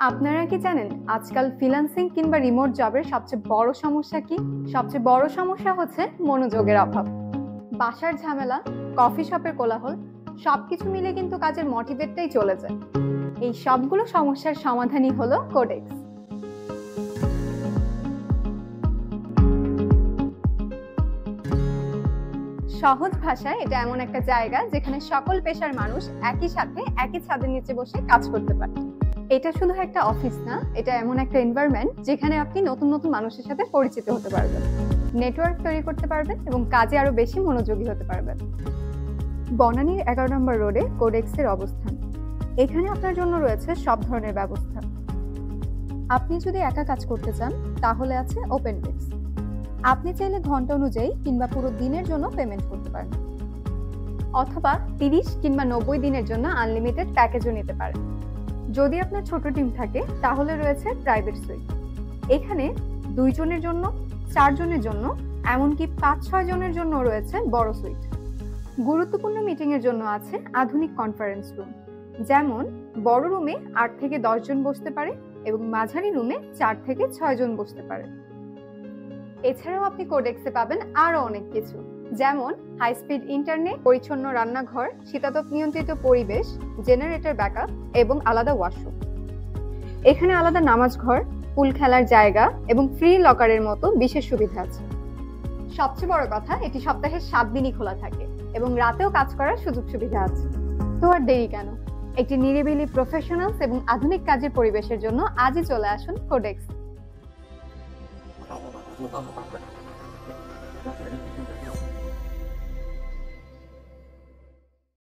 আপনারা কি জানেন আজকাল ফ্রিল্যান্সিং কিংবা রিমোট জবের সবচেয়ে বড় সমস্যা কি? সবচেয়ে বড় সমস্যা হচ্ছে মনোযোগের অভাব। বাসার ঝামেলা, কফি শপের কোলাহল সবকিছু মিলে কিন্তু কাজের মোটিভেটটাই চলে যায়। এই সবগুলো সমস্যার সমাধানই হলো কোডেক্স। সহজ ভাষায় এটা এমন একটা জায়গা যেখানে সকল পেশার মানুষ একই সাথে একই ছাদের নিচে বসে কাজ করতে পারে। এটা শুধু একটা অফিস না, এটা এমন একটা এনভায়রনমেন্ট যেখানে আপনি নতুন নতুন মানুষের সাথে পরিচিত হতে পারবেন, নেটওয়ার্ক তৈরি করতে পারবেন এবং কাজে আরো বেশি মনোযোগী হতে পারবেন। বনানীর 11 নম্বর রোডে কোডেক্সের অবস্থান। এখানে আপনার জন্য রয়েছে সব ধরনের ব্যবস্থা। আপনি যদি একা কাজ করতে চান তাহলে আছে ওপেন ডেস্ক। আপনি চাইলে ঘন্টা অনুযায়ী কিংবা পুরো দিনের জন্য পেমেন্ট করতে পারেন, অথবা 30 কিংবা 90 দিনের জন্য আনলিমিটেড প্যাকেজও নিতে পারেন। যদি আপনার ছোট টিম থাকে তাহলে রয়েছে প্রাইভেট সুইট। এখানে 2 জনের জন্য, 4 জনের জন্য, এমনকি 5-6 জনের জন্য রয়েছে বড় সুইট। গুরুত্বপূর্ণ মিটিং এর জন্য আছে আধুনিক কনফারেন্স রুম, যেমন বড় রুমে 8 থেকে 10 জন বসতে পারে এবং মাঝারি রুমে 4 থেকে 6 জন বসতে পারে। এছাড়াও আপনি কোডেক্সে পাবেন আরো অনেক কিছু, যেমন হাই স্পিড ইন্টারনেট, পরিচ্ছন্ন রান্নাঘর, শীতাতপ নিয়ন্ত্রিত পরিবেশ, জেনারেটর ব্যাকআপ এবং আলাদা ওয়াশরুম। এখানে আলাদা নামাজ ঘর, পুল খেলার জায়গা এবং ফ্রি লকারের মতো বিশেষ সুবিধা আছে। সবচেয়ে বড় কথা, এটি সপ্তাহের 7 দিনই খোলা থাকে এবং রাতেও কাজ করার সুযোগ সুবিধা আছে। তো আর দেরি কেন? একটি নিরিবিলি, প্রফেশনালস এবং আধুনিক কাজের পরিবেশের জন্য আজই চলে আসুন কোডেক্স।